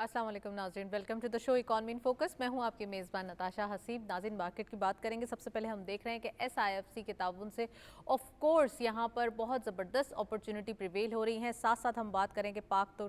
अस्सलाम वालेकुम नाज़रीन, welcome to the show Economy in Focus. मैं हूं आपकी मेज़बान नताशा हसीब। नाज़रीन, मार्केट की बात करेंगे। सबसे पहले हम देख रहे हैं कि SIFC के ताउन से ऑफ कोर्स यहां पर बहुत ज़बरदस्त अपॉर्चुनिटी प्रिवेल हो रही हैं। साथ साथ हम बात करें कि पाक तो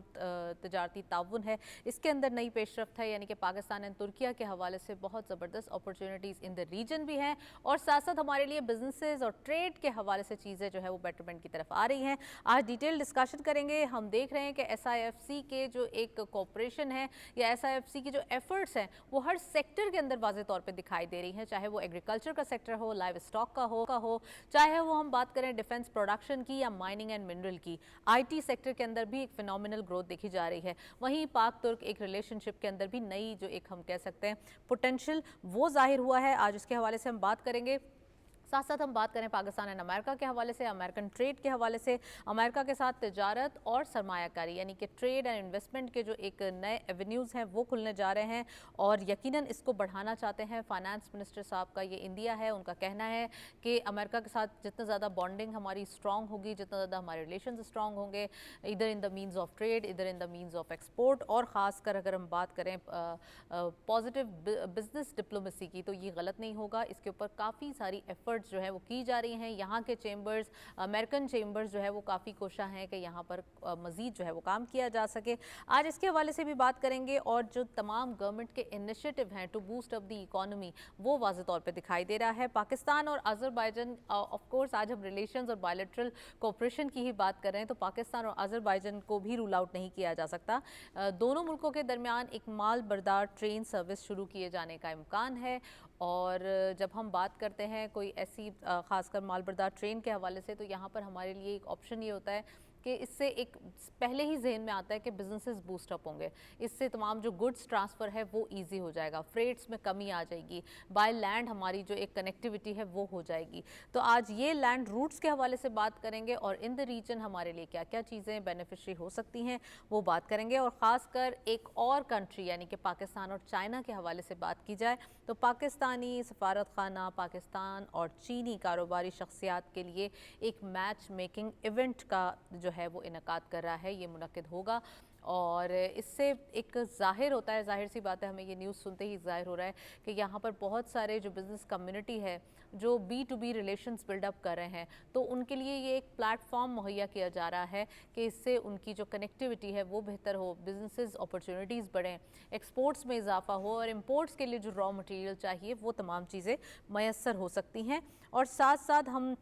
तजारती ताउन है, इसके अंदर नई पेशरफ्त है, यानी कि पाकिस्तान एंड तुर्किया के हवाले से बहुत ज़बरदस्त अपॉर्चुनिटीज़ इन द रीजन भी हैं और साथ साथ हमारे लिए बिजनेसेस और ट्रेड के हवाले से चीज़ें जो है वो बेटरमेंट की तरफ आ रही हैं। आज डिटेल डिस्कशन करेंगे। हम देख रहे हैं कि SIFC के जो एक कॉपरेशन है या SIFC की जो एफर्ट्स हैं वो हर सेक्टर के अंदर वाज़े तौर पे दिखाई दे रही हैं, चाहे वो एग्रीकल्चर का सेक्टर हो, लाइव स्टॉक का हो, चाहे वो हम बात करें डिफेंस प्रोडक्शन की या माइनिंग एंड मिनरल की। IT सेक्टर के अंदर भी एक फिनोमिनल ग्रोथ देखी जा रही है। वहीं पाक तुर्क एक रिलेशनशिप के अंदर भी नई जो एक हम कह सकते हैं पोटेंशियल वो जाहिर हुआ है। आज उसके हवाले से हम बात करेंगे। साथ साथ हम बात करें पाकिस्तान एंड अमेरिका के हवाले से, अमेरिकन ट्रेड के हवाले से, अमेरिका के साथ तिजारत और सरमायाकारी यानी कि ट्रेड एंड इन्वेस्टमेंट के जो एक नए एवेन्यूज़ हैं वो खुलने जा रहे हैं और यकीनन इसको बढ़ाना चाहते हैं। फाइनेंस मिनिस्टर साहब का ये इंडिया है, उनका कहना है कि अमेरिका के साथ जितना ज़्यादा बॉन्डिंग हमारी स्ट्रॉन्ग होगी, जितना ज़्यादा हमारे रिलेशन स्ट्रॉन्ग होंगे, इधर in the means of trade, इधर in the means of export, और ख़ासकर अगर हम बात करें पॉजिटिव बिजनेस डिप्लोमेसी की, तो ये गलत नहीं होगा। इसके ऊपर काफ़ी सारी एफर्ट्स जो है वो की जा रही हैं। यहाँ के चेंबर्स, अमेरिकन चेंबर्स जो है वो काफ़ी कोशिश हैं कि यहाँ पर मज़ीद जो है वो काम किया जा सके। आज इसके हवाले से भी बात करेंगे और जो तमाम गवर्नमेंट के इनिशिएटिव हैं to boost up the economy वो वाज़े तौर पे दिखाई दे रहा है। पाकिस्तान और अज़रबैजान, ऑफ कोर्स आज हम रिलेशंस और बायलैटरल कोऑपरेशन की ही बात कर रहे हैं, तो पाकिस्तान और अज़रबैजान को भी रूल आउट नहीं किया जा सकता। दोनों मुल्कों के दरमियान एक माल बरदार ट्रेन सर्विस शुरू किए जाने का इम्कान है और जब हम बात करते हैं कोई ऐसी खासकर माल बरदार ट्रेन के हवाले से, तो यहाँ पर हमारे लिए एक ऑप्शन ये होता है कि इससे एक पहले ही जहन में आता है कि बिजनेसेस बूस्ट अप होंगे। इससे तमाम जो गुड्स ट्रांसफ़र है वो इजी हो जाएगा, फ्रेट्स में कमी आ जाएगी, बाय लैंड हमारी जो एक कनेक्टिविटी है वो हो जाएगी। तो आज ये लैंड रूट्स के हवाले से बात करेंगे और इन द रीजन हमारे लिए क्या क्या चीज़ें बेनिफिशरी हो सकती हैं वो बात करेंगे। और ख़ासकर एक और कंट्री यानी कि पाकिस्तान और चाइना के हवाले से बात की जाए तो पाकिस्तानी सफारत खाना पाकिस्तान और चीनी कारोबारी शख्सियात के लिए एक मैच मेकिंग इवेंट का जो है वो इनकाद कर रहा है, ये मुनक्किद होगा और इससे एक ज़ाहिर होता है, जाहिर सी बात है, हमें ये न्यूज़ सुनते ही ज़ाहिर हो रहा है कि यहाँ पर बहुत सारे जो बिज़नेस कम्युनिटी है जो B2B रिलेशंस बिल्डअप कर रहे हैं, तो उनके लिए ये एक प्लेटफॉर्म मुहैया किया जा रहा है कि इससे उनकी जो कनेक्टिविटी है वो बेहतर हो, बिजनेसेस अपॉर्चुनिटीज़ बढ़ें, एक्सपोर्ट्स में इजाफा हो और इम्पोर्ट्स के लिए जो रॉ मटेरियल चाहिए वो तमाम चीज़ें मैसर हो सकती हैं। और साथ साथ हम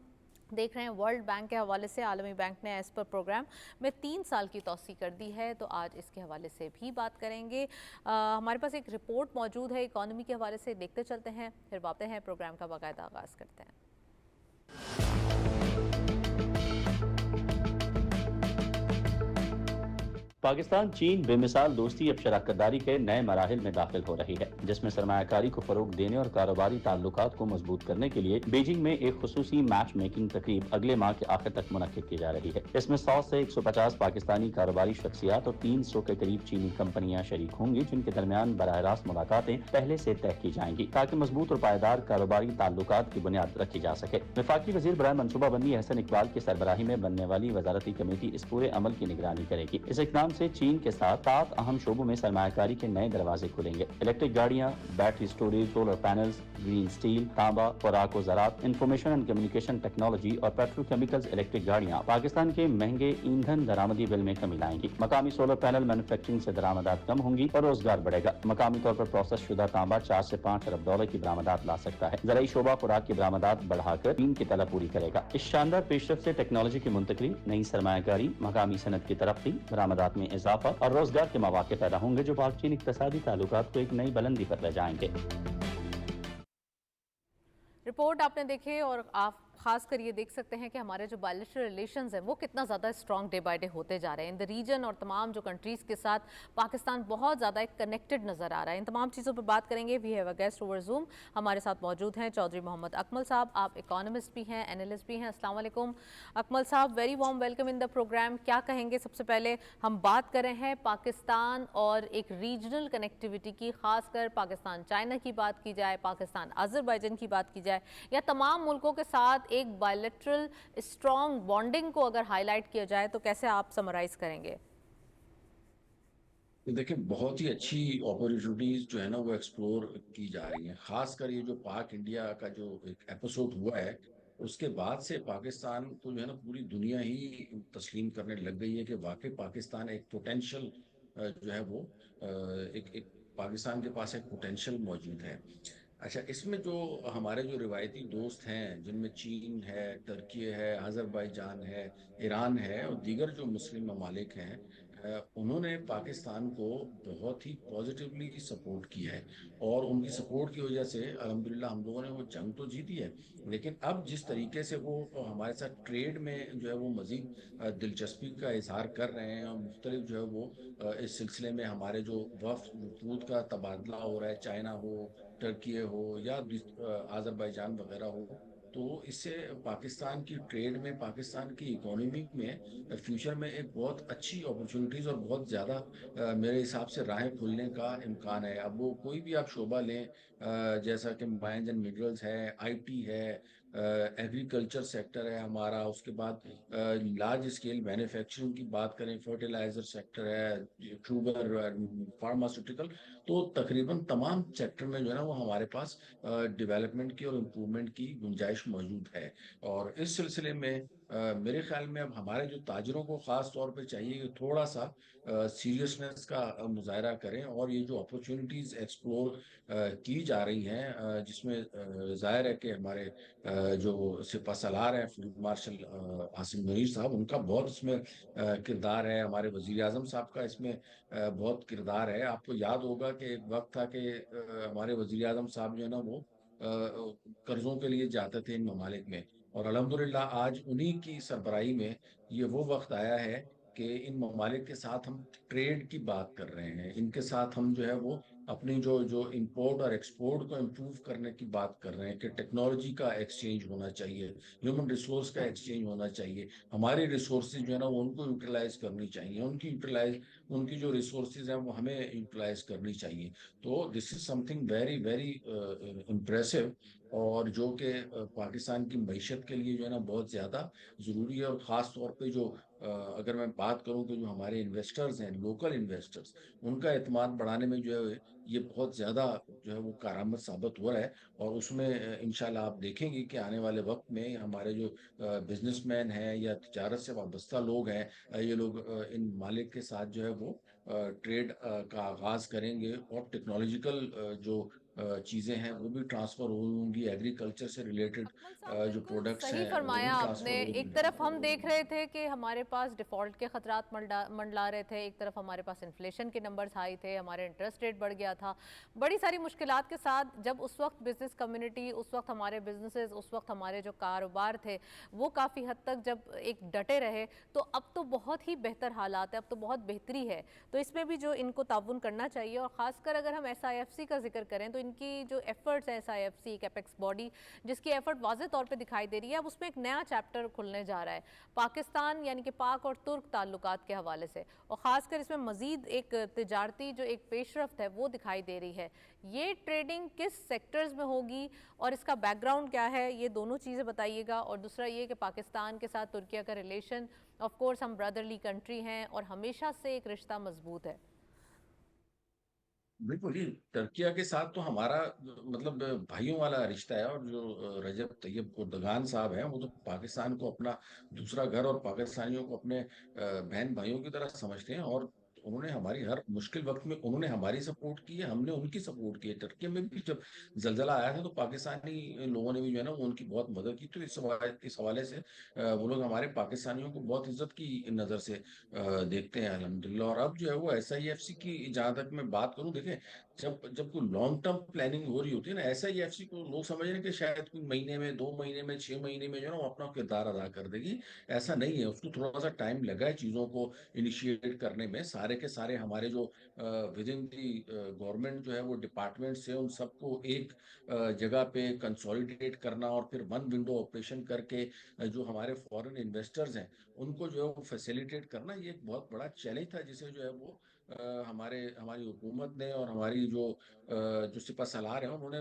देख रहे हैं वर्ल्ड बैंक के हवाले से, आलमी बैंक ने एज़ पर प्रोग्राम में 3 साल की तौसी कर दी है, तो आज इसके हवाले से भी बात करेंगे। हमारे पास एक रिपोर्ट मौजूद है इकॉनमी के हवाले से, देखते चलते हैं, फिर वापस हैं, प्रोग्राम का बाकायदा आगाज़ करते हैं। पाकिस्तान चीन बेमिसाल दोस्ती अब शराकतदारी के नए मराहिल में दाखिल हो रही है, जिसमें सरमायाकारी को फरोग देने और कारोबारी ताल्लुकात को मजबूत करने के लिए बीजिंग में एक खुसूसी मैच मेकिंग तकरीब अगले माह के आखिर तक मुनक्किद की जा रही है। इसमें 100 से 150 पाकिस्तानी कारोबारी शख्सियात और 300 के करीब चीनी कंपनियां शरीक होंगी, जिनके दरमियान बराह रास्त मुलाकातें पहले से तय की जाएंगी ताकि मजबूत और पायदार कारोबारी ताल्लुकात की बुनियाद रखी जा सके। वफाकी वजीर बराए मनसूबाबंदी एहसन इकबाल की सरबराही में बनने वाली वजारती कमेटी इस पूरे अमल की निगरानी करेगी। इस इक़दाम से चीन के साथ 7 अहम शोबों में सरमायाकारी के नए दरवाजे खुलेंगे। इलेक्ट्रिक गाड़ियां, battery storage, solar panels, green steel, तांबा, खुराक व ज़राअत, इंफॉर्मेशन एंड कम्युनिकेशन टेक्नोलॉजी और पेट्रोकेमिकल्स। इलेक्ट्रिक गाड़ियां पाकिस्तान के महंगे ईंधन दरामदी बिल में कमी लाएंगी। मकामी सोलर पैनल मैन्युफैक्चरिंग से दरामदात कम होंगी और रोजगार बढ़ेगा। मकामी तौर पर प्रोसेस शुदा तांबा 4 से 5 अरब डॉलर की बरामदात ला सकता है। ज़राई शोबा खुराक की बरामदात बढ़ाकर चीन की तलब पूरी करेगा। इस शानदार पेशरफ से टेक्नोलॉजी की मुंतकली, नई सरमायाकारी, मकामी सनत की तरक्की, बरामदात में इजाफा और रोजगार के मौके पैदा होंगे जो पाक चीन इक्तसादी ताल्लुकात को एक नई बुलंदी पर ले जाएंगे। रिपोर्ट आपने देखी और आप खास कर ये देख सकते हैं कि हमारे जो बायलैटरल रिलेशंस हैं वो कितना ज़्यादा स्ट्रॉन्ग डे बाय डे होते जा रहे हैं इन द रीजन और तमाम जो कंट्रीज़ के साथ पाकिस्तान बहुत ज़्यादा एक कनेक्टेड नज़र आ रहा है। इन तमाम चीज़ों पर बात करेंगे। We have a guest over Zoom, हमारे साथ मौजूद हैं चौधरी मोहम्मद अकमल साहब। आप इकोनॉमिस्ट भी हैं, एनालिस्ट भी हैं। अस्सलाम वालेकुम Akmal sahab, very warm welcome in the programme. क्या कहेंगे? सबसे पहले हम बात कर रहे हैं पाकिस्तान और एक रीजनल कनेक्टिविटी की, खासकर पाकिस्तान चाइना की बात की जाए, पाकिस्तान अज़रबैजान की बात की जाए, या तमाम मुल्कों के साथ एक बायलैटरल स्ट्रॉन्ग बॉन्डिंग को अगर हाईलाइट किया जाए तो कैसे आप समराइज करेंगे? तो देखिए, बहुत ही अच्छी अपॉर्चुनिटीज जो है ना वो एक्सप्लोर की जा रही हैं। खासकर ये जो पाक इंडिया का जो एक एपिसोड हुआ है, उसके बाद से पाकिस्तान को जो है ना पूरी दुनिया ही तस्लीम करने लग गई है कि वाकई पाकिस्तान एक पोटेंशियल जो है वो एक एक पाकिस्तान के पास एक पोटेंशियल मौजूद है। अच्छा, इसमें जो हमारे जो रिवायती दोस्त हैं, जिनमें चीन है, तुर्की है, अजरबैजान है, ईरान है और दीगर जो मुस्लिम ममालिक हैं, उन्होंने पाकिस्तान को बहुत ही पॉजिटिवली सपोर्ट किया है। और उनकी सपोर्ट की वजह से अल्हम्दुलिल्लाह हम लोगों ने वो जंग तो जीती है। लेकिन अब जिस तरीके से वो हमारे साथ ट्रेड में जो है वो मजीद दिलचस्पी का इजहार कर रहे हैं, और मुख्तलिफ जो है वो इस सिलसिले में हमारे जो वफद का तबादला हो रहा है, चाइना हो, टर्की हो या आज़रबाईजान वगैरह हो, तो इससे पाकिस्तान की ट्रेड में, पाकिस्तान की इकोनॉमी में फ्यूचर में एक बहुत अच्छी अपॉर्चुनिटीज और बहुत ज़्यादा मेरे हिसाब से राहें खुलने का इम्कान है। अब वो कोई भी आप शोबा लें, जैसा कि माइंस एंड मिनरल्स है, आईटी है, एग्रीकल्चर सेक्टर है हमारा, उसके बाद लार्ज स्केल मैन्युफैक्चरिंग की बात करें, फर्टिलाइजर सेक्टर है, शुगर, फार्मास्यूटिकल, तो तकरीबन तमाम सेक्टर में जो है ना वो हमारे पास डेवलपमेंट की और इम्प्रूवमेंट की गुंजाइश मौजूद है। और इस सिलसिले में मेरे ख्याल में अब हमारे जो ताजरों को खास तौर पे चाहिए कि थोड़ा सा सीरियसनेस का मुजाहरा करें, और ये जो अपॉर्चुनिटीज एक्सप्लोर की जा रही हैं, जिसमें जाहिर है कि हमारे जो सिपह सलार हैं, फील्ड मार्शल आसिम मुनीर साहब, उनका बहुत इसमें किरदार है। हमारे वजीर आजम साहब का इसमें बहुत किरदार है। आपको याद होगा कि एक वक्त था कि हमारे वजीर आजम साहब जो है ना वो कर्जों के लिए जाते थे इन ममालिक में, और अल्हम्दुलिल्लाह आज उन्हीं की सरबराही में ये वो वक्त आया है कि इन ममालिक के साथ हम ट्रेड की बात कर रहे हैं। इनके साथ हम जो है वो अपनी जो जो इंपोर्ट और एक्सपोर्ट को इम्प्रूव करने की बात कर रहे हैं कि टेक्नोलॉजी का एक्सचेंज होना चाहिए, ह्यूमन रिसोर्स का एक्सचेंज होना चाहिए, हमारी रिसोर्सेज जो है ना वो उनको यूटिलाइज करनी चाहिए, उनकी जो रिसोर्सेज हैं वो हमें यूटिलाइज करनी चाहिए। तो this is something very very impressive, और जो कि पाकिस्तान की मईशत के लिए जो है ना बहुत ज़्यादा ज़रूरी है। और ख़ास तौर पे जो अगर मैं बात करूं कि जो हमारे इन्वेस्टर्स हैं, लोकल इन्वेस्टर्स, उनका एतमाद बढ़ाने में जो है ये बहुत ज़्यादा जो है वो कारआमद साबित हो रहा है। और उसमें इंशाल्लाह आप देखेंगे कि आने वाले वक्त में हमारे जो बिजनेसमैन हैं या तिजारत से वाबस्ता लोग हैं, ये लोग इन मालिक के साथ जो है वो ट्रेड का आगाज करेंगे, और टेक्नोलॉजिकल जो चीज़ें हैं वो भी ट्रांसफ़र होंगी, एग्रीकल्चर से रिलेटेड अकमल साहब जो बिल्कुल प्रोडक्ट्स सही हैं वो फरमाया भी आपने। ट्रांसफ़र एक होंगी। तरफ हम देख रहे थे कि हमारे पास डिफॉल्ट के खतरात मंडला रहे थे, एक तरफ हमारे पास इन्फ्लेशन के नंबर्स हाई थे, हमारे इंटरेस्ट रेट बढ़ गया था, बड़ी सारी मुश्किलात के साथ। जब उस वक्त बिजनेस कम्युनिटी, उस वक्त हमारे बिजनेसेस, उस वक्त हमारे जो कारोबार थे वो काफ़ी हद तक जब एक डटे रहे, तो अब तो बहुत ही बेहतर हालात है, अब तो बहुत बेहतरी है। तो इसमें भी जो इनको ताउन करना चाहिए, और ख़ासकर अगर हम SIFC का जिक्र करें तो इनकी जो एफर्ट्स हैं, SIFC एक एपेक्स बॉडी जिसकी एफर्ट वाज़े तौर पे दिखाई दे रही है, अब उसमें एक नया चैप्टर खुलने जा रहा है पाकिस्तान यानी कि पाक और तुर्क ताल्लुकात के हवाले से, और ख़ासकर इसमें मज़ीद एक तिजारती जो एक पेशरफ्त है वो दिखाई दे रही है। ये ट्रेडिंग किस सेक्टर्स में होगी और इसका बैकग्राउंड क्या है, ये दोनों चीज़ें बताइएगा। और दूसरा ये कि पाकिस्तान के साथ तुर्किया का रिलेशन, ऑफ कोर्स हम ब्रदरली कंट्री हैं और हमेशा से एक रिश्ता मजबूत है। बिल्कुल जी, टर्किया के साथ तो हमारा मतलब भाइयों वाला रिश्ता है। और जो रजब तैयब उर्दगान साहब हैं, वो तो पाकिस्तान को अपना दूसरा घर और पाकिस्तानियों को अपने बहन भाइयों की तरह समझते हैं। और उन्होंने हमारी हर मुश्किल वक्त में उन्होंने हमारी सपोर्ट की है, हमने उनकी सपोर्ट की है। टर्की में भी जब जलजला आया था तो पाकिस्तानी लोगों ने भी जो है ना वो उनकी बहुत मदद की। तो इस हवाले से वो लोग हमारे पाकिस्तानियों को बहुत इज्जत की नज़र से देखते हैं अल्हम्दुलिल्लाह। और अब जो है वो SIFC की जहां तक मैं बात करूं, देखें, जब जब कोई लॉन्ग टर्म प्लानिंग हो रही होती है ना, SIFC को लोग समझ रहे हैं कि शायद कोई महीने में, 2 महीने में, 6 महीने में जो है ना वो अपना किरदार अदा कर देगी। ऐसा नहीं है, उसको थोड़ा सा टाइम लगा है चीजों को इनिशिएट करने में। सारे के सारे हमारे जो विद इन दी गवर्नमेंट जो है वो डिपार्टमेंट से उन सबको एक जगह पे कंसोलिडेट करना, और फिर वन विंडो ऑपरेशन करके जो हमारे फॉरेन इन्वेस्टर्स हैं उनको जो है वो फैसिलिटेट करना, ये एक बहुत बड़ा चैलेंज था, जिसे जो है वो हमारी हुकूमत ने और हमारी जो सिपह सलार हैं उन्होंने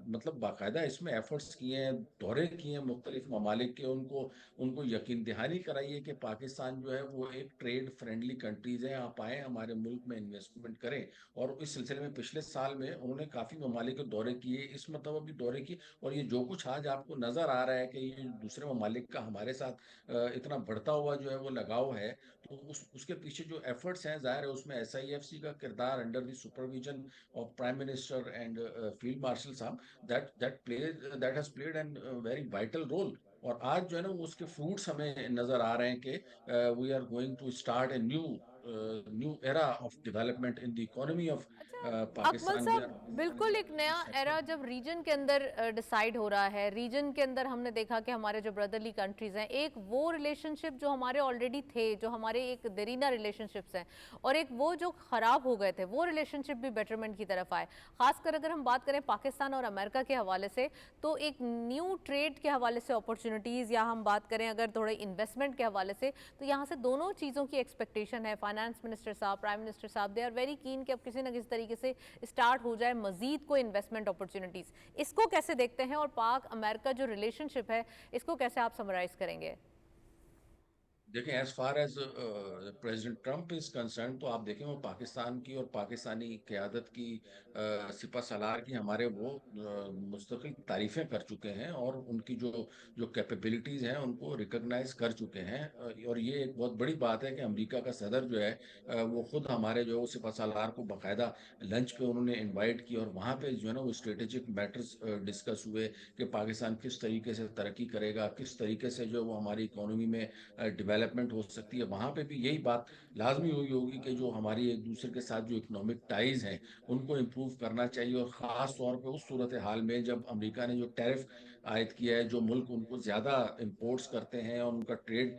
मतलब बाकायदा इसमें एफर्ट्स किए हैं, दौरे किए हैं मुख्तलिफ ममालिक के, उनको उनको यकीन दहानी कराई है कि पाकिस्तान जो है वो एक ट्रेड फ्रेंडली कंट्रीज है, आप आए हमारे मुल्क में इन्वेस्टमेंट करें। और इस सिलसिले में पिछले साल में उन्होंने काफ़ी ममालिक के दौरे किए, इस मतलब भी दौरे किए। और ये जो कुछ आज आपको नज़र आ रहा है कि ये दूसरे ममालिक का हमारे साथ इतना बढ़ता हुआ जो है वो लगाव है, तो उसके पीछे जो एफर्ट्स हैं जाहिर है उसमें SIFC का किरदार under the supervision of prime minister and field marshal साहब, that has played an very vital role. और आज जो है ना वो उसके फ्रूट्स हमें नजर आ रहे हैं कि we are going to start a new era of development in the economy of अच्छा अकमल पाकिस्तान। वी साहब, आर बिल्कुल एक नया एरा जब रीजन के अंदर डिसाइड हो रहा है, रीजन के अंदर हमने देखा कि हमारे जो ब्रदरली कंट्रीज हैं, एक वो रिलेशनशिप जो हमारे ऑलरेडी थे, जो हमारे एक दरीना रिलेशनशिप्स हैं, और एक वो जो ख़राब हो गए थे, वो रिलेशनशिप भी बेटरमेंट की तरफ आए। खासकर अगर हम बात करें पाकिस्तान और अमेरिका के हवाले से, तो एक न्यू ट्रेड के हवाले से अपॉर्चुनिटीज़, या हम बात करें अगर थोड़े इन्वेस्टमेंट के हवाले से, तो यहाँ से दोनों चीज़ों की एक्सपेक्टेशन है। फाइनेंस मिनिस्टर साहब, प्राइम मिनिस्टर साहब, दे आर वेरी कीन कि अब किसी न किसी तरीके से स्टार्ट हो जाए मजीद को इन्वेस्टमेंट अपॉर्चुनिटीज़। इसको कैसे देखते हैं, और पाक अमेरिका जो रिलेशनशिप है इसको कैसे आप समराइज करेंगे? देखें, as far as President Trump is concern, तो आप देखें वो पाकिस्तान की और पाकिस्तानी क़यादत की सिपह सलार की हमारे वो मुस्तकिल तारीफें कर चुके हैं, और उनकी जो जो कैपेबिलिटीज़ हैं उनको रिकग्नाइज कर चुके हैं। और ये एक बहुत बड़ी बात है कि अमेरिका का सदर जो है वो खुद हमारे जो है वो सिपह सलार को बाकायदा लंच पे उन्होंने इनवाइट किया, और वहाँ पे जो है ना वो स्ट्रेटेजिक मैटर्स डिस्कस हुए कि पाकिस्तान किस तरीके से तरक्की करेगा, किस तरीके से जो वो हमारी इकोनॉमी में डेवलपमेंट हो सकती है। वहाँ पे भी यही बात लाजमी हुई होगी कि जो हमारी एक दूसरे के साथ जो इकोनॉमिक टाइज हैं उनको इम्प्रूव करना चाहिए। और ख़ास तौर पे उस सूरत हाल में जब अमेरिका ने जो टैरिफ आयद किया है, जो मुल्क उनको ज़्यादा इंपोर्ट्स करते हैं और उनका ट्रेड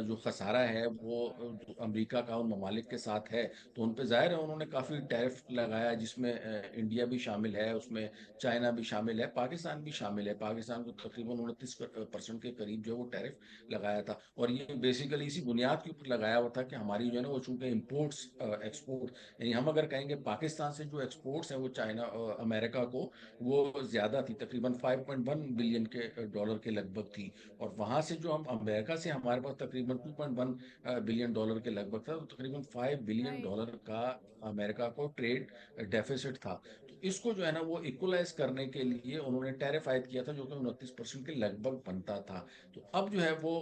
जो खसारा है वो जो अमेरिका का उन ममालिक के साथ है, तो उन पे ज़ाहिर है उन्होंने काफ़ी टैरिफ लगाया, जिसमें इंडिया भी शामिल है, उसमें चाइना भी शामिल है, पाकिस्तान भी शामिल है। पाकिस्तान को तकरीबन 29% के करीब जो है वो टैरिफ लगाया था। और ये बेसिकली इसी बुनियाद के ऊपर लगाया हुआ था कि हमारी जो है ना वो चूंकि इम्पोर्ट्स एक्सपोर्ट, यानी हम अगर कहेंगे पाकिस्तान से जो एक्सपोर्ट्स हैं वो चाइना अमेरिका को वो ज्यादा थी, तकरीबन 5.1 बिलियन के डॉलर के लगभग थी। और वहां से जो हम अमेरिका से हमारे पास तकरीबन 2.1 बिलियन डॉलर के लगभग था, तो तकरीबन 5 बिलियन राइट। डॉलर का अमेरिका को ट्रेड डेफिसिट था। तो इसको जो है ना वो इक्वलाइज करने के लिए उन्होंने टैरिफ आयद किया था, जो कि 29% के लगभग बनता था। तो अब जो है वो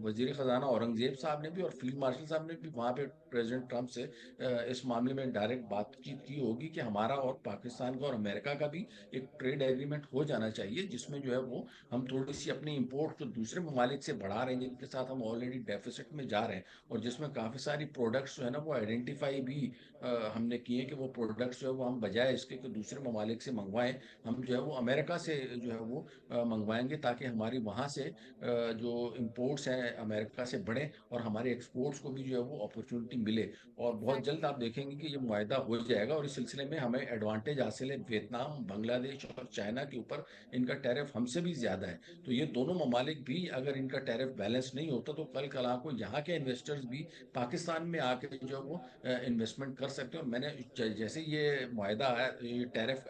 वजीर खजाना औरंगजेब साहब ने भी और फील्ड मार्शल साहब ने भी वहां पे प्रेसिडेंट ट्रंप से इस मामले में डायरेक्ट बातचीत की होगी कि हमारा और पाकिस्तान का और अमेरिका का भी एक ट्रेड एग्रीमेंट हो जाना चाहिए, जिसमें जो है वो हम थोड़ी सी अपनी इंपोर्ट जो दूसरे ममालिक से बढ़ा रहे हैं, जिनके साथ हम ऑलरेडी डेफिसिट में जा रहे हैं, और जिसमें काफी सारी प्रोडक्ट्स जो है ना वो आइडेंटिफाई भी हमने किए कि वो प्रोडक्ट्स जो है वो हम बजाय इसके कि दूसरे ममालिक से मंगवाएं, हम जो है वो अमेरिका से जो है वो मंगवाएंगे, ताकि हमारी वहां से जो इंपोर्ट्स हैं अमेरिका से बढ़े और हमारे एक्सपोर्ट्स को भी जो है वो अपॉर्चुनिटी मिले। और बहुत जल्द एग्जैक्टली। आप देखेंगे कि ये मुआहदा हो जाएगा, और इस सिलसिले में हमें एडवांटेज हासिल है वियतनाम, बांग्लादेश और चाइना के ऊपर। इनका टैरिफ हमसे भी ज्यादा है, तो ये दोनों ममालिक भी अगर इनका टैरिफ बैलेंस नहीं होता तो कल कला को यहाँ के इन्वेस्टर्स भी पाकिस्तान में आके जो है वो इन्वेस्टमेंट कर सकते हो। मैंने जैसे ये मुआहदा ये टैरिफ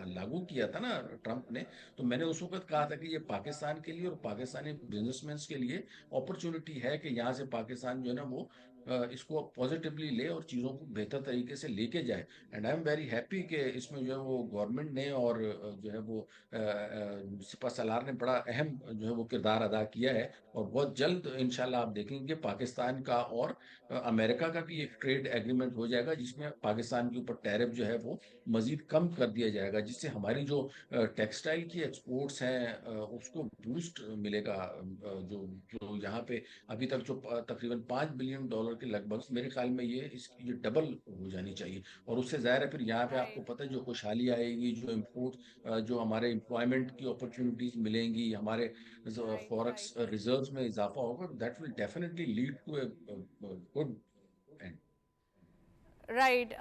लागू किया था ना ट्रंप ने, तो मैंने उस वक्त कहा था कि ये पाकिस्तान के लिए और पाकिस्तानी बिजनेसमैन के लिए अपॉर्चुनिटी है कि यहाँ से पाकिस्तान जो है ना वो इसको पॉजिटिवली ले और चीज़ों को बेहतर तरीके से लेके जाए। And I am very happy कि इसमें जो है वो गवर्नमेंट ने और जो है वो सिपा सलार ने बड़ा अहम जो है वो किरदार अदा किया है। और बहुत जल्द इंशाल्लाह आप देखेंगे कि पाकिस्तान का और अमेरिका का भी एक ट्रेड एग्रीमेंट हो जाएगा, जिसमें पाकिस्तान के ऊपर टैरिफ जो है वो मजीद कम कर दिया जाएगा, जिससे हमारी जो टेक्सटाइल की एक्सपोर्ट्स हैं उसको बूस्ट मिलेगा। जो जो यहाँ पे अभी तक जो तकरीबन 5 बिलियन डॉलर के लगभग, मेरे ख्याल में ये डबल हो जानी चाहिए। और उससे ज़ाहिर है फिर यहाँ पे आपको राइट। पता है जो खुशहाली आएगी, जो इम्पोर्ट जो हमारे एम्प्लॉयमेंट की अपॉर्चुनिटीज मिलेंगी, हमारे राइट। Forex right. रिजर्व्स में इजाफा होगा, that will definitely lead to a good end. Right.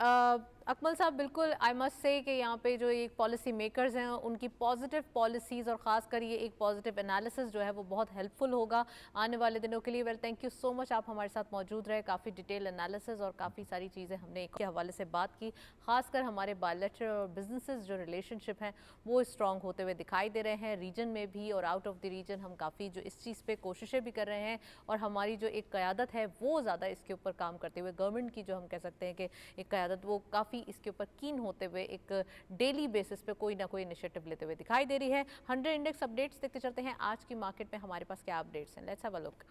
Akmal sahab, बिल्कुल आई मस्ट से कि यहाँ पे जो एक पॉलिसी मेकर्स हैं उनकी पॉजिटिव पॉलिसीज़ और ख़ासकर ये एक पॉजिटिव एनालिसिस जो है वो बहुत हेल्पफुल होगा आने वाले दिनों के लिए। Well, thank you so much, आप हमारे साथ मौजूद रहे। काफ़ी डिटेल एनालिसिस और काफ़ी सारी चीज़ें हमने एक के हवाले से बात की। ख़ासकर हमारे बायलैटरल और बिजनेसेस जो रिलेशनशिप हैं वो स्ट्रॉन्ग होते हुए दिखाई दे रहे हैं, रीजन में भी और आउट ऑफ द रीजन। हम काफ़ी जो इस चीज़ पर कोशिशें भी कर रहे हैं और हमारी जो एक क़यादत है वो ज़्यादा इसके ऊपर काम करते हुए, गवर्नमेंट की जो हम कह सकते हैं कि एक क़यादत, वो काफ़ी इसके ऊपर कीन होते हुए एक डेली बेसिस पे कोई ना कोई इनिशिएटिव लेते हुए दिखाई दे रही है। 100 इंडेक्स अपडेट्स देखते चलते हैं आज की मार्केट में हमारे पास क्या अपडेट्स हैं। Let's have a look.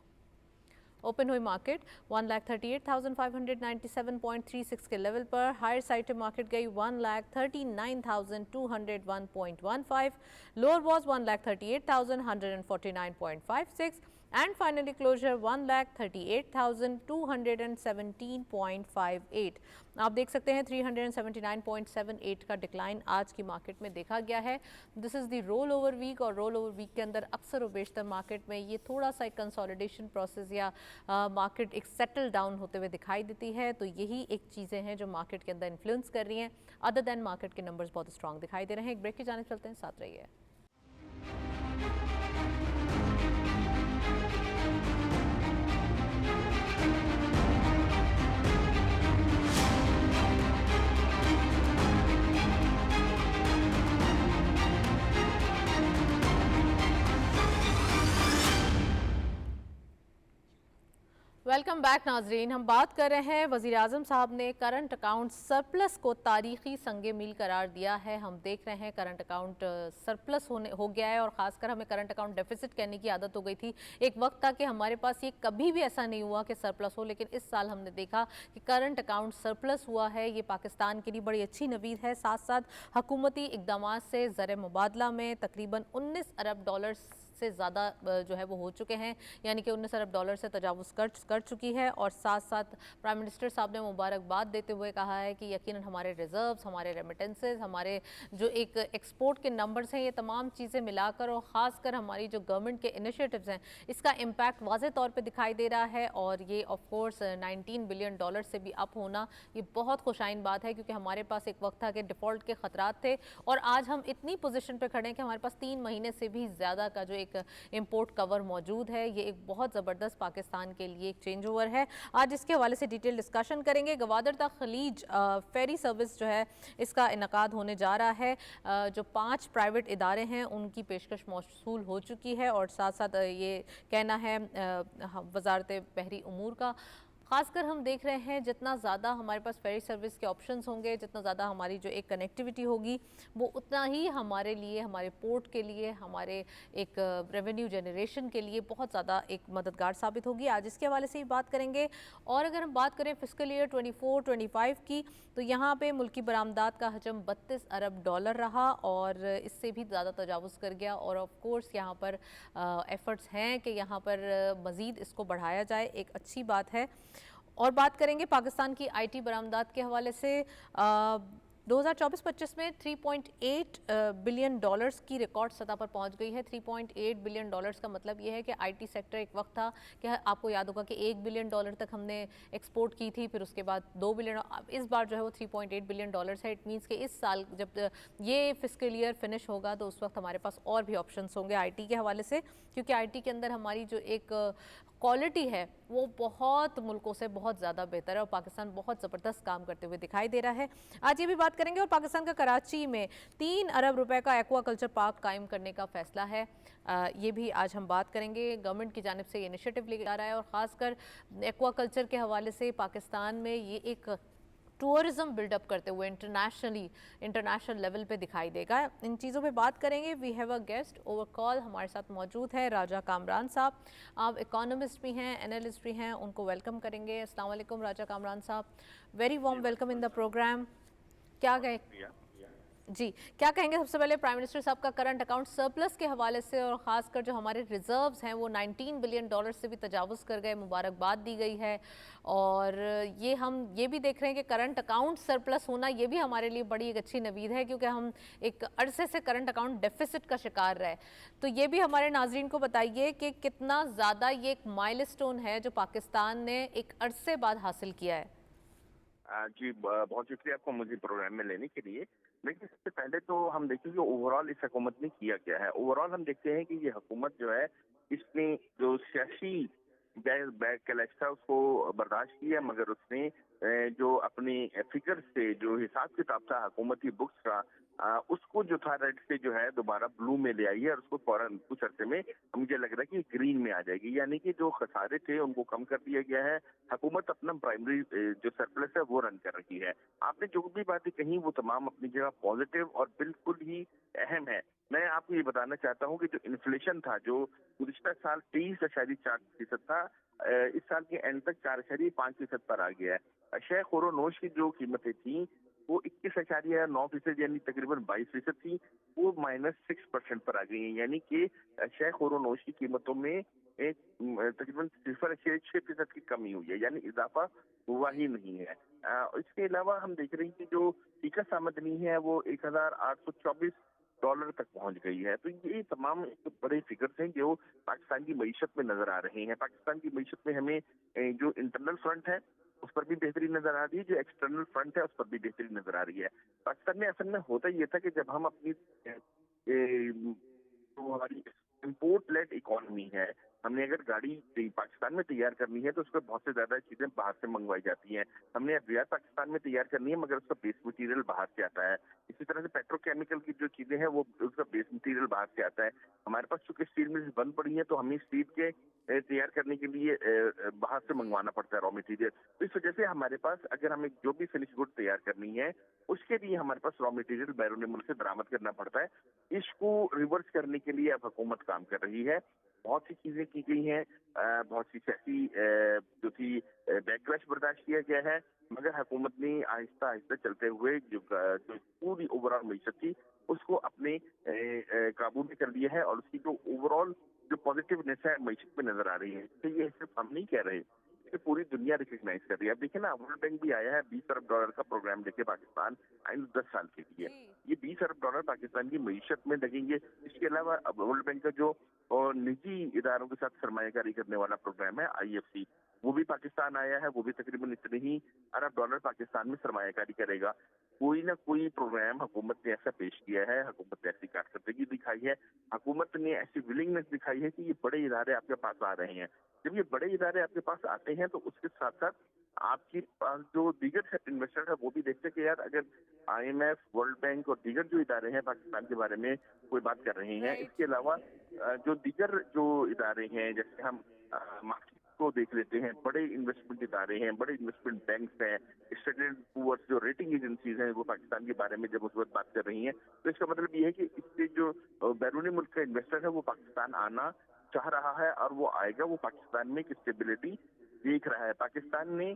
Open हुई मार्केट 1,38,597.36 के लेवल पर। हायर साइड पे मार्केट गई 1,39,201.15। Lower was 1,38,149.56 and finally closure 1,38,217.58। आप देख सकते हैं 379.78 का डिक्लाइन आज की मार्केट में देखा गया है। This is the roll over week और रोल ओवर वीक के अंदर अक्सर और बेशतर मार्केट में ये थोड़ा सा एक कंसोलिडेशन प्रोसेस या मार्केट एक सेटल डाउन होते हुए दिखाई देती है। तो यही एक चीज़ें हैं जो मार्केट के अंदर इन्फ्लुएंस कर रही हैं। अदर दैन मार्केट के नंबर्स बहुत स्ट्रॉन्ग दिखाई दे रहे हैं। एक ब्रेक की जाने चलते हैं, साथ रहिए। वेलकम बैक नाजरीन। हम बात कर रहे हैं, वज़ीर आज़म साहब ने करंट अकाउंट सरप्लस को तारीखी संगे मील करार दिया है। हम देख रहे हैं करंट अकाउंट सरप्लस हो गया है और ख़ासकर हमें करंट अकाउंट डेफिसिट कहने की आदत हो गई थी। एक वक्त था कि हमारे पास ये कभी भी ऐसा नहीं हुआ कि सरप्लस हो, लेकिन इस साल हमने देखा कि करंट अकाउंट सरप्लस हुआ है। ये पाकिस्तान के लिए बड़ी अच्छी नवीद है। साथ साथ हुकूमती इकदाम से ज़र मुबादला में तकरीबन 19 अरब डॉलर से ज़्यादा जो है वो हो चुके हैं, यानी कि 19 अरब डॉलर से तजावुज़ कर चुकी है। और साथ साथ प्राइम मिनिस्टर साहब ने मुबारकबाद देते हुए कहा है कि यकीनन हमारे रिजर्व्स, हमारे रेमिटेंसेस, हमारे जो एक एक्सपोर्ट के नंबर्स हैं, ये तमाम चीज़ें मिलाकर और ख़ासकर हमारी जो गवर्नमेंट के इनिशिएटिव्स हैं, इसका इम्पैक्ट वाज़े तौर पर दिखाई दे रहा है। और ये ऑफ कोर्स 19 बिलियन डॉलर से भी अप होना ये बहुत खुशाइन बात है, क्योंकि हमारे पास एक वक्त था कि डिफ़ॉल्ट के ख़तरात थे और आज हम इतनी पोजीशन पे खड़े हैं कि हमारे पास 3 महीने से भी ज़्यादा का जो एक इंपोर्ट कवर मौजूद है। ये एक बहुत ज़बरदस्त पाकिस्तान के लिए एक चेंज ओवर है। आज इसके हवाले से डिटेल डिस्कशन करेंगे। गवादर ता खलीज फेरी सर्विस जो है इसका इनकाद होने जा रहा है। जो 5 प्राइवेट इदारे हैं उनकी पेशकश मौसूल हो चुकी है और साथ साथ ये कहना है वजारत बहरी उमूर का। ख़ासकर हम देख रहे हैं जितना ज़्यादा हमारे पास फेरी सर्विस के ऑप्शंस होंगे, जितना ज़्यादा हमारी जो एक कनेक्टिविटी होगी, वो उतना ही हमारे लिए, हमारे पोर्ट के लिए, हमारे एक रेवेन्यू जनरेशन के लिए बहुत ज़्यादा एक मददगार साबित होगी। आज इसके हवाले से ही बात करेंगे। और अगर हम बात करें फिस्कल ईयर 24-25 की, तो यहाँ पे मुल्की बरामदात का हजम 32 अरब डॉलर रहा और इससे भी ज़्यादा तजावुज़ कर गया। और ऑफ कोर्स यहाँ पर एफ़र्ट्स हैं कि यहाँ पर मज़ीद इसको बढ़ाया जाए, एक अच्छी बात है। और बात करेंगे पाकिस्तान की आईटी बरामदात के हवाले से। 2024-25 में 3.8 बिलियन डॉलर्स की रिकॉर्ड सतह पर पहुंच गई है। 3.8 बिलियन डॉलर्स का मतलब यह है कि आईटी सेक्टर एक वक्त था कि आपको याद होगा कि 1 बिलियन डॉलर तक हमने एक्सपोर्ट की थी, फिर उसके बाद 2 बिलियन, इस बार जो है वो 3.8 बिलियन डॉलर्स है। इट मीन्स कि इस साल जब ये फिस्कल ईयर फिनिश होगा तो उस वक्त हमारे पास और भी ऑप्शंस होंगे आईटी के हवाले से, क्योंकि आईटी के अंदर हमारी जो एक क्वालिटी है वो बहुत मुल्कों से बहुत ज़्यादा बेहतर है और पाकिस्तान बहुत ज़बरदस्त काम करते हुए दिखाई दे रहा है। आज ये भी बात करेंगे। और पाकिस्तान का कराची में 3 अरब रुपए का एक्वा कल्चर पार्क कायम करने का फ़ैसला है, ये भी आज हम बात करेंगे। गवर्नमेंट की जानिब से ये इनिशिएटिव लिया जा रहा है और ख़ासकर एक्वा कल्चर के हवाले से पाकिस्तान में ये एक टूरिज़्म बिल्डअप करते हुए इंटरनेशनल लेवल पे दिखाई देगा। इन चीज़ों पे बात करेंगे। We have a guest over call, हमारे साथ मौजूद है राजा कामरान साहब। आप इकोनॉमिस्ट भी हैं, एनालिस्ट भी हैं, उनको वेलकम करेंगे। अस्सलाम वालेकुम Raja Kamran sahab, very warm welcome in the programme. क्या कहें जी, क्या कहेंगे सबसे पहले प्राइम मिनिस्टर साहब का करंट अकाउंट सरप्लस के हवाले से और ख़ासकर जो हमारे रिजर्व्स हैं वो 19 बिलियन डॉलर से भी तजावुज़ कर गए, मुबारकबाद दी गई है। और ये हम ये भी देख रहे हैं कि करंट अकाउंट सरप्लस होना ये भी हमारे लिए बड़ी एक अच्छी नवीद है, क्योंकि हम एक अरसे से करंट अकाउंट डेफिसिट का शिकार रहे। तो ये भी हमारे नाजरीन को बताइए कि कितना ज़्यादा ये एक माइलस्टोन है जो पाकिस्तान ने एक अरसे बाद हासिल किया है। जी, बहुत शुक्रिया आपको मुझे प्रोग्राम में लेने के लिए। देखिए, सबसे पहले तो हम देखें कि ओवरऑल इस हुकूमत ने किया क्या है। ओवरऑल हम देखते हैं कि ये हुकूमत जो है, इसने जो सियासी बैकलैश था उसको बर्दाश्त किया, मगर उसने जो अपनी फिगर से जो हिसाब-किताब था हुकूमती बुक्स का, उसको जो था रेड से जो है दोबारा ब्लू में ले आई है और उसको फौरन कुछ अरसे में मुझे लग रहा है कि ग्रीन में आ जाएगी। यानी कि जो खसारे थे उनको कम कर दिया गया है। हुकूमत अपना प्राइमरी जो सरप्लस है वो रन कर रही है। आपने जो भी बातें कही वो तमाम अपनी जगह पॉजिटिव और बिल्कुल ही अहम है। मैं आपको ये बताना चाहता हूँ कि जो इन्फ्लेशन था, जो गुज़िश्ता साल 23.4% था, इस साल के एंड तक 4.5% पर आ गया है। अशय ख़ोरो-नोश की जो कीमतें थी वो 21.9% यानी तकरीबन 22% थी, वो -6% पर आ गई हैं। यानी कि अशय ख़ोरो-नोश की कीमतों में एक तकरीबन 0.6% की कमी हुई है, यानी इजाफा हुआ ही नहीं है। इसके अलावा हम देख रहे हैं कि जो टीकस आमदनी है वो $1,824 तक पहुंच गई है। तो ये तमाम एक बड़े फिगर्स हैं जो पाकिस्तान की मईशत में नजर आ रहे हैं। पाकिस्तान की मईशत में हमें जो इंटरनल फ्रंट है उस पर भी बेहतरी नजर आ रही है, जो एक्सटर्नल फ्रंट है उस पर भी बेहतरी नजर आ रही है। पाकिस्तान में असल में होता ये था कि जब हम अपनी जो हमारी इम्पोर्ट लेड इकोनॉमी है, हमने अगर गाड़ी पाकिस्तान में तैयार करनी है तो उसमें बहुत से ज्यादा चीजें बाहर से मंगवाई जाती हैं। हमने अद्वियात पाकिस्तान में तैयार करनी है मगर उसका बेस मटेरियल बाहर से आता है। इसी तरह से पेट्रोकेमिकल की जो चीजें हैं वो उसका बेस मटेरियल बाहर से आता है। हमारे पास चूंकि स्टील मिल्स बंद पड़ी है तो हमें स्टील के तैयार करने के लिए बाहर से मंगवाना पड़ता है रॉ मटेरियल। तो इस वजह से हमारे पास अगर हमें जो भी फिनिश गुड तैयार करनी है उसके लिए हमारे पास रॉ मटेरियल बैरून मुल्क से बरामद करना पड़ता है। इसको रिवर्स करने के लिए अब हुकूमत काम कर रही है। बहुत सी चीजें की गई हैं, बहुत सी सियासी जो थी बैकलैश बर्दाश्त किया गया है, मगर हुकूमत ने आहिस्ता आहिस्ता चलते हुए जो पूरी ओवरऑल मीशत थी उसको अपने काबू में कर लिया है और उसकी जो ओवरऑल जो पॉजिटिवनेस है मीशत में नजर आ रही है। तो ये सिर्फ हम नहीं कह रहे, इसे पूरी दुनिया रिकग्नाइज कर रही है। अब देखिए ना, वर्ल्ड बैंक भी आया है $20 अरब का प्रोग्राम लेके पाकिस्तान आइंद 10 साल के लिए। ये $20 अरब पाकिस्तान की मईशत में लगेंगे। इसके अलावा अब वर्ल्ड बैंक का जो और निजी इदारों के साथ सरमायाकारी करने वाला प्रोग्राम है IFC, वो भी पाकिस्तान आया है। वो भी तकरीबन इतने ही अरब डॉलर पाकिस्तान में सरमायाकारी करेगा। कोई ना कोई प्रोग्राम हुकूमत ने ऐसा पेश किया है, हुकूमत ने ऐसी कारकर्दगी दिखाई है, हुकूमत ने ऐसी विलिंगनेस दिखाई है कि ये बड़े इदारे आपके पास आ रहे हैं। जब ये बड़े इदारे आपके पास आते हैं तो उसके साथ साथ आपके पास जो दीगर इन्वेस्टर है वो भी देखते हैं कि यार अगर IMF, वर्ल्ड बैंक और दीगर जो इदारे हैं पाकिस्तान के बारे में कोई बात कर रहे हैं। इसके अलावा जो दीगर जो इदारे हैं, जैसे हम मार्केट को देख लेते हैं, बड़े इन्वेस्टमेंट इदारे हैं, बड़े इन्वेस्टमेंट बैंक्स हैं, स्टैंडर्ड पुअर्स जो रेटिंग एजेंसीज हैं वो पाकिस्तान के बारे में जब उस वक्त बात कर रही हैं, तो इसका मतलब ये है कि इससे जो बैरूनी मुल्क का इन्वेस्टर है वो पाकिस्तान आना चाह रहा है और वो आएगा। वो पाकिस्तान में एक स्टेबिलिटी देख रहा है। पाकिस्तान ने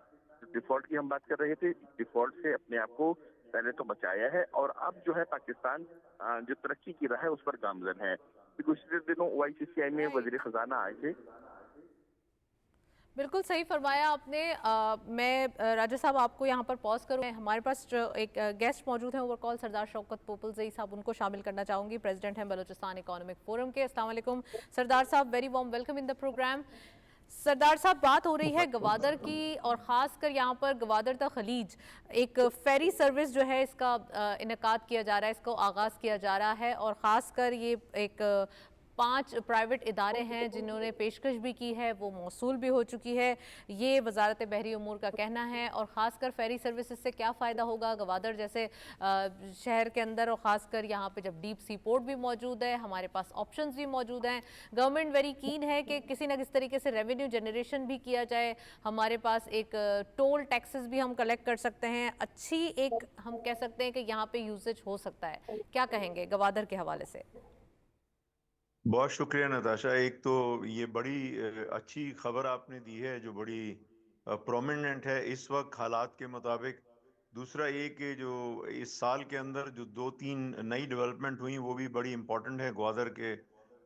डिफॉल्ट की हम बात कर रहे थे, डिफॉल्ट से अपने आप को पहले तो बचाया है और अब जो है पाकिस्तान जो तरक्की की राह है उस पर गामजन है। पिछले दिनों OICCI में वजीर खजाना आए थे। बिल्कुल सही फरमाया आपने। मैं राजा साहब आपको यहाँ पर पॉज करूँ। हमारे पास जो एक गेस्ट मौजूद हैं ओवर कॉल, सरदार शौकत पोपलजई साहब, उनको शामिल करना चाहूँगी। प्रेसिडेंट हैं बलूचिस्तान इकोनॉमिक फोरम के। अस्सलाम वालेकुम सरदार साहब, very warm welcome in the programme. सरदार साहब, बात हो रही है गवादर की और ख़ासकर यहाँ पर गवादर तक खलीज एक फेरी सर्विस जो है इसका इनेकाद किया जा रहा है, इसको आगाज़ किया जा रहा है और ख़ासकर ये एक 5 प्राइवेट इदारे हैं जिन्होंने पेशकश भी की है, वो मौसूल भी हो चुकी है, ये वजारत बहरी उमूर का कहना है। और ख़ासकर फेरी सर्विस से क्या फ़ायदा होगा गवादर जैसे शहर के अंदर, और ख़ासकर यहाँ पे जब डीप सी पोर्ट भी मौजूद है, हमारे पास ऑप्शंस भी मौजूद हैं। गवर्नमेंट वेरी कीन है कि किसी न किसी तरीके से रेवेन्यू जनरेशन भी किया जाए। हमारे पास एक टोल टैक्सेस भी हम कलेक्ट कर सकते हैं। अच्छी एक हम कह सकते हैं कि यहाँ पे यूजेज हो सकता है। क्या कहेंगे गवादर के हवाले से? बहुत शुक्रिया नताशा। एक तो ये बड़ी अच्छी खबर आपने दी है जो बड़ी प्रोमिनेंट है इस वक्त हालात के मुताबिक। दूसरा ये कि जो इस साल के अंदर जो 2-3 नई डेवलपमेंट हुई वो भी बड़ी इम्पोर्टेंट है ग्वादर के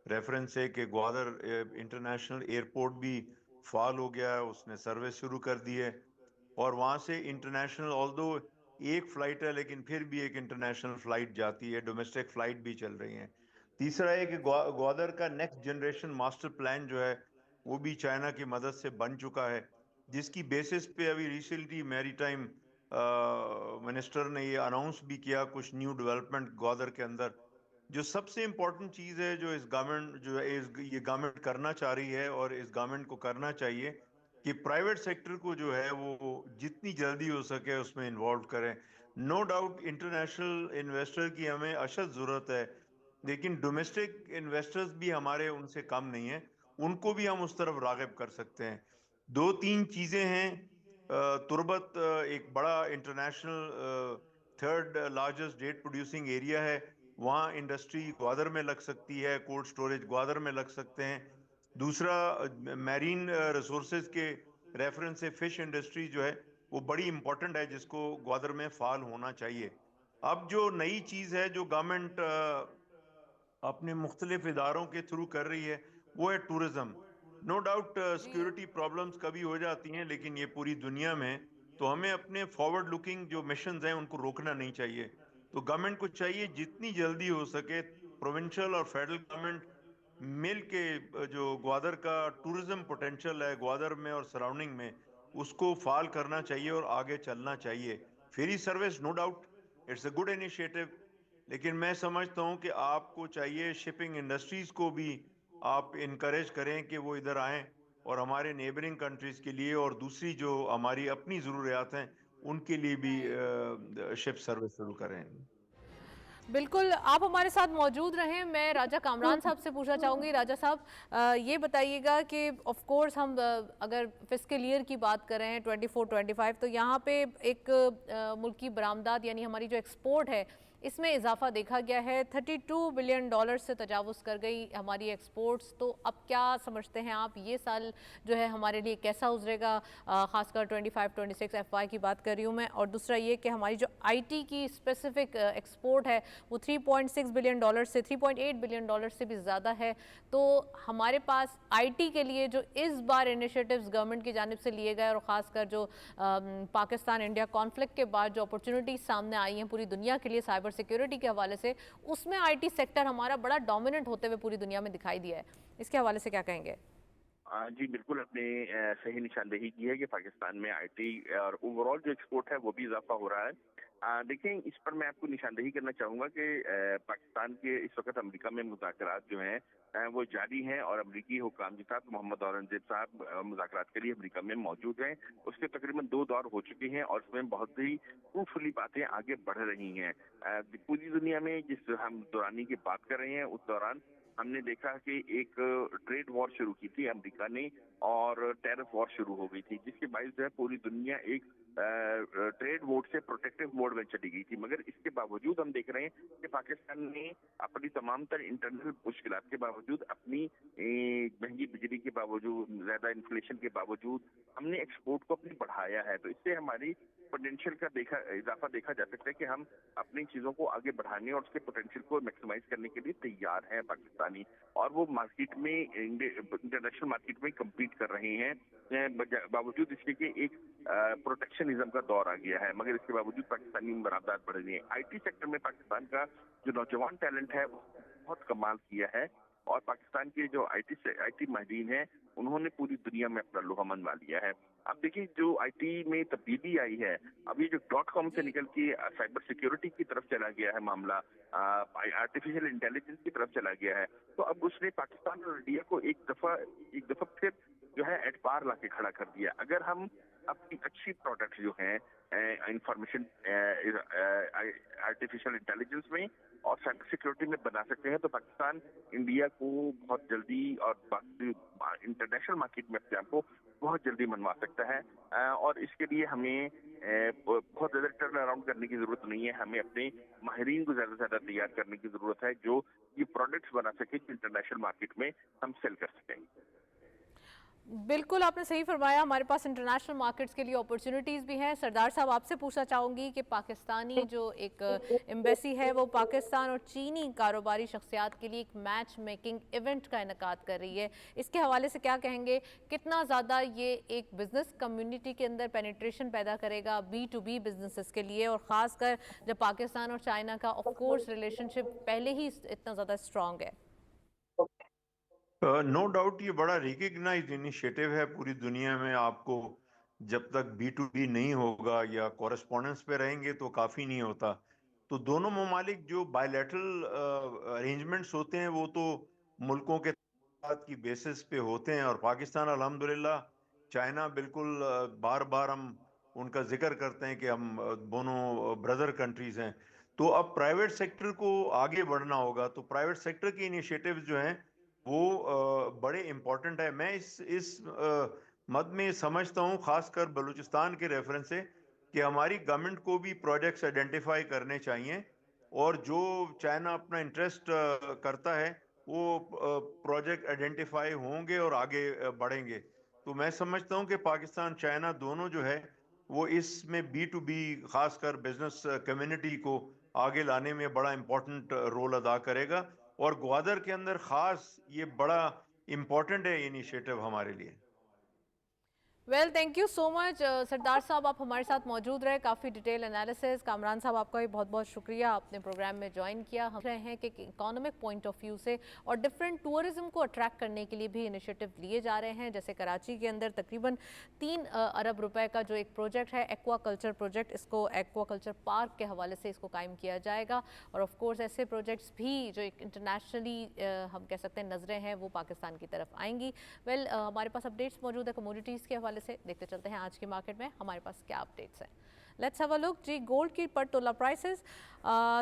रेफरेंस से, कि ग्वादर इंटरनेशनल एयरपोर्ट भी फाल हो गया है, उसने सर्विस शुरू कर दी है और वहाँ से इंटरनेशनल, ऑल्दो एक फ़्लाइट है लेकिन फिर भी एक इंटरनेशनल फ़्लाइट जाती है, डोमेस्टिक फ़्लाइट भी चल रही हैं। तीसरा है कि ग्वादर का नेक्स्ट जनरेशन मास्टर प्लान जो है वो भी चाइना की मदद से बन चुका है, जिसकी बेसिस पे अभी रिसेंटली मैरीटाइम मिनिस्टर ने ये अनाउंस भी किया कुछ न्यू डेवलपमेंट ग्वादर के अंदर। जो सबसे इम्पोर्टेंट चीज़ है जो इस गवर्नमेंट जो है ये गवर्नमेंट करना चाह रही है और इस गवर्नमेंट को करना चाहिए कि प्राइवेट सेक्टर को जो है वो जितनी जल्दी हो सके उसमें इन्वॉल्व करें। नो डाउट इंटरनेशनल इन्वेस्टर की हमें अशद ज़रूरत है, लेकिन डोमेस्टिक इन्वेस्टर्स भी हमारे उनसे कम नहीं है, उनको भी हम उस तरफ राग़िब कर सकते हैं। दो तीन चीज़ें हैं। तुर्बत एक बड़ा international third largest date producing area है, वहाँ इंडस्ट्री ग्वादर में लग सकती है, कोल्ड स्टोरेज ग्वादर में लग सकते हैं। दूसरा, मैरीन रिसोर्सेज के रेफरेंस से फिश इंडस्ट्री जो है वो बड़ी इंपॉर्टेंट है, जिसको ग्वादर में फाल होना चाहिए। अब जो नई चीज़ है जो गवर्नमेंट अपने मुख्तलिफ इदारों के थ्रू कर रही है वो है टूरिज्म। नो डाउट जी सिक्योरिटी प्रॉब्लम्स कभी हो जाती हैं, लेकिन ये पूरी दुनिया में, तो हमें अपने फॉरवर्ड लुकिंग जो मिशंस हैं उनको रोकना नहीं चाहिए। तो गवर्नमेंट को चाहिए जितनी जल्दी हो सके प्रोविंशियल और फेडरल गवर्नमेंट मिल के जो ग्वादर का टूरिज्म पोटेंशियल है ग्वादर में और सराउंडिंग में, उसको फाल करना चाहिए और आगे चलना चाहिए। Ferry service no doubt it's a good initiative, लेकिन मैं समझता हूं कि आपको चाहिए शिपिंग इंडस्ट्रीज को भी आप इनकरेज करें कि वो इधर आएं और हमारे नेबरिंग कंट्रीज के लिए और दूसरी जो हमारी अपनी ज़रूरियात हैं उनके लिए भी राइट। शिप सर्विस शुरू करें। बिल्कुल, आप हमारे साथ मौजूद रहें। मैं राजा कामरान साहब से पूछना चाहूँगी। राजा साहब, ये बताइएगा कि ऑफ कोर्स हम अगर फिस्कल ईयर की बात करें 24-25, तो यहाँ पे एक मुल्की बरामदात यानी हमारी जो एक्सपोर्ट है इसमें इजाफा देखा गया है। $32 बिलियन से तजावुज़ कर गई हमारी एक्सपोर्ट्स। तो अब क्या समझते हैं आप, ये साल जो है हमारे लिए कैसा गुजरेगा, ख़ासकर 25-26 FY की बात कर रही हूँ मैं। और दूसरा ये कि हमारी जो IT की स्पेसिफिक एक्सपोर्ट है वो $3.6 बिलियन से $3.8 बिलियन से भी ज़्यादा है। तो हमारे पास IT के लिए जो इस बार इनिशिएटिव्स गवर्नमेंट की जानिब से लिए गए और ख़ासकर जो पाकिस्तान इंडिया कॉन्फ्लिक्ट के बाद जो अपॉर्चुनिटीज़ सामने आई हैं पूरी दुनिया के लिए साइबर सिक्योरिटी के हवाले से, उसमें IT सेक्टर हमारा बड़ा डोमिनेंट होते हुए पूरी दुनिया में दिखाई दिया है। इसके हवाले से क्या कहेंगे? जी बिल्कुल, आपने सही निशानदेही की है कि पाकिस्तान में आईटी और ओवरऑल जो एक्सपोर्ट है वो भी इजाफा हो रहा है। देखिए, इस पर मैं आपको निशानदेही करना चाहूँगा कि पाकिस्तान के इस वक्त अमेरिका में मुज़ाकरात जो हैं वो जारी हैं और अमेरिकी हुकाम के साथ मोहम्मद औरंगजेब साहब मुज़ाकरात के लिए अमेरिका में मौजूद हैं। उसके तकरीबन 2 दौर हो चुके हैं और उसमें बहुत ही फ्रूटफुली बातें आगे बढ़ रही हैं। पूरी दुनिया में जिस हम दौरानी की बात कर रहे हैं, उस दौरान हमने देखा कि एक ट्रेड वॉर शुरू की थी अमेरिका ने और टैरिफ वॉर शुरू हो गई थी, जिसके बायस जो है पूरी दुनिया एक ट्रेड मोड से प्रोटेक्टिव मोड में चली गई थी। मगर इसके बावजूद हम देख रहे हैं कि पाकिस्तान ने अपनी तमाम तर इंटरनल मुश्किलात के बावजूद, अपनी महंगी बिजली के बावजूद, ज्यादा इन्फ्लेशन के बावजूद हमने एक्सपोर्ट को अपनी बढ़ाया है। तो इससे हमारी पोटेंशियल का इजाफा देखा जा सकता है कि हम अपनी चीजों को आगे बढ़ाने और उसके पोटेंशियल को मैक्सिमाइज करने के लिए तैयार हैं पाकिस्तानी, और वो मार्केट में इंटरनेशनल मार्केट में कम्पीट कर रहे हैं। बावजूद इसके कि एक प्रोटेक्शनिज्म का दौर आ गया है, मगर इसके बावजूद पाकिस्तानी बरामदात बढ़ रही है। IT सेक्टर में पाकिस्तान का जो नौजवान टैलेंट है वो बहुत कमाल किया है और पाकिस्तान के जो IT माहिरीन हैं उन्होंने पूरी दुनिया में अपना लोहा मनवा लिया है। अब देखिए, जो IT में तब्दीली आई है, अब ये जो .com से जी निकल के साइबर सिक्योरिटी की तरफ चला गया है मामला, आर्टिफिशियल इंटेलिजेंस की तरफ चला गया है, तो अब उसने पाकिस्तान और इंडिया को एक दफा फिर जो है एट पार ला के खड़ा कर दिया। अगर हम अपनी अच्छी प्रोडक्ट जो है इंफॉर्मेशन आर्टिफिशियल इंटेलिजेंस में और साइबर सिक्योरिटी में बना सकते हैं, तो पाकिस्तान इंडिया को बहुत जल्दी और इंटरनेशनल मार्केट में अपने आप को बहुत जल्दी मनवा सकता है। और इसके लिए हमें बहुत ज्यादा टर्न अराउंड करने की जरूरत नहीं है, हमें अपने माहिरीन को ज्यादा से ज्यादा तैयार करने की जरूरत है जो ये प्रोडक्ट्स बना सके जो इंटरनेशनल मार्केट में हम सेल कर सकें। बिल्कुल, आपने सही फरमाया। हमारे पास इंटरनेशनल मार्केट्स के लिए अपॉर्चुनिटीज़ भी हैं। सरदार साहब, आपसे पूछना चाहूँगी कि पाकिस्तानी जो एक एम्बेसी है वो पाकिस्तान और चीनी कारोबारी शख्सियात के लिए एक मैच मेकिंग इवेंट का इनेकाद कर रही है, इसके हवाले से क्या कहेंगे? कितना ज़्यादा ये एक बिज़नेस कम्युनिटी के अंदर पेनिट्रेशन पैदा करेगा B2B बिजनेसेस के लिए, और ख़ासकर जब पाकिस्तान और चाइना का ऑफ कोर्स रिलेशनशिप पहले ही इतना ज़्यादा स्ट्रॉन्ग है? नो डाउट ये बड़ा रिकग्नाइज्ड इनिशिएटिव है पूरी दुनिया में। आपको जब तक B2B नहीं होगा या कॉरेस्पॉन्डेंस पे रहेंगे तो काफ़ी नहीं होता। तो दोनों ममालिक जो बायलैटरल अरेंजमेंट्स होते हैं वो तो मुल्कों के की बेसिस पे होते हैं, और पाकिस्तान अल्हम्दुलिल्लाह, चाइना बिल्कुल बार बार हम उनका जिक्र करते हैं कि हम दोनों ब्रदर कंट्रीज हैं। तो अब प्राइवेट सेक्टर को आगे बढ़ना होगा, तो प्राइवेट सेक्टर के इनिशिएटिव्स जो हैं वो बड़े इम्पोर्टेंट है। मैं इस मद में समझता हूँ, खासकर बलूचिस्तान के रेफरेंस से, कि हमारी गवर्नमेंट को भी प्रोजेक्ट्स आइडेंटिफाई करने चाहिए, और जो चाइना अपना इंटरेस्ट करता है वो प्रोजेक्ट आइडेंटिफाई होंगे और आगे बढ़ेंगे। तो मैं समझता हूं कि पाकिस्तान चाइना दोनों जो है वो इसमें B2B, खासकर बिजनेस कम्युनिटी को आगे लाने में बड़ा इंपॉर्टेंट रोल अदा करेगा, और ग्वादर के अंदर खास ये बड़ा इंपॉर्टेंट है इनिशिएटिव हमारे लिए। Well thank you so much सरदार साहब, आप हमारे साथ मौजूद रहे, काफ़ी डिटेल एनालिसिस। कामरान साहब, आपका भी बहुत बहुत शुक्रिया, आपने प्रोग्राम में ज्वाइन किया। हम रहे हैं कि इकोनॉमिक पॉइंट ऑफ व्यू से और डिफरेंट टूरिज्म को अट्रैक्ट करने के लिए भी इनिशिएटिव लिए जा रहे हैं। जैसे कराची के अंदर तकरीबन 3 अरब रुपए का जो एक प्रोजेक्ट है एक्वा कल्चर प्रोजेक्ट, इसको एक्वा कल्चर पार्क के हवाले से इसको कायम किया जाएगा। और ऑफ कोर्स ऐसे प्रोजेक्ट्स भी जो एक इंटरनेशनली हम कह सकते हैं नज़रें हैं वो पाकिस्तान की तरफ आएंगी। वेल हमारे पास अपडेट्स मौजूद है कमोडिटीज़ के हवाले से, देखते चलते हैं आज की मार्केट में हमारे पास क्या अपडेट्स हैं। लेट्स हैव अ लुक जी। गोल्ड की पर तोला प्राइसेस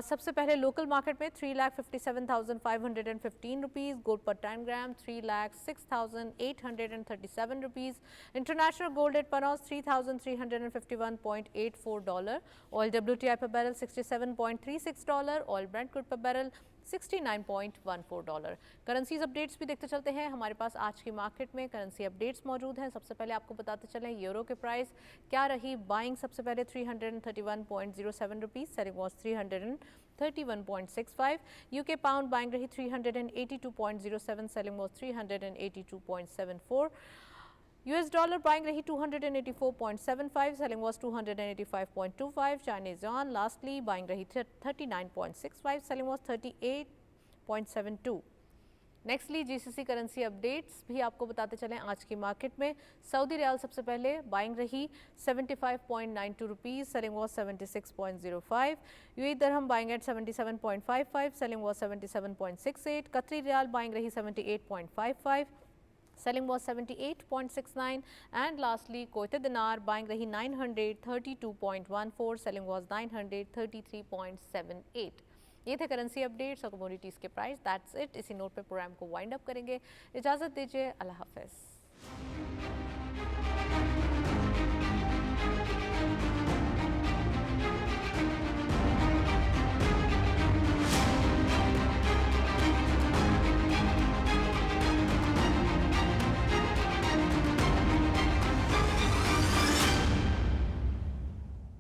सबसे पहले लोकल मार्केट में 3,57,515 रुपीज़, गोल्ड पर 10 ग्राम 3,06,837 रुपीज़। इंटरनेशनल गोल्ड रेट पर आउंस $3,351.84, ऑयल WTI पर बैरल $67.36, ऑयल ब्रेंट क्रूड पर बैरल $69.14। करेंसीज अपडेट्स भी देखते चलते हैं, हमारे पास आज की मार्केट में करेंसी अपडेट्स मौजूद हैं। सबसे पहले आपको बताते चलें यूरो के प्राइस क्या रही। बाइंग सबसे पहले 331.07 rupees, selling was 331.65। UK pound buying रही 382.07, selling was 382.74। US dollar buying रही 284.75, selling was 285.25। Chinese yuan lastly buying रही 39.65, selling was 38.72। Nextly GCC currency updates भी आपको बताते चलें आज की मार्केट में। सऊदी रियाल सबसे पहले बाइंग रही 75.92 rupees, selling was 76.05। UAE dirham buying at 77.55, selling was 77.68। Qatari riyal buying रही 78.55, selling was 78.69, and lastly Kuwaiti dinar buying rahi 932.14, selling was 933.78। ये थे करेंसी अपडेट्स और कमोडिटीज़ के प्राइस। That's it. इसी नोट पे प्रोग्राम को वाइंड अप करेंगे। इजाज़त दीजिए, अल्लाह हाफ़िज़।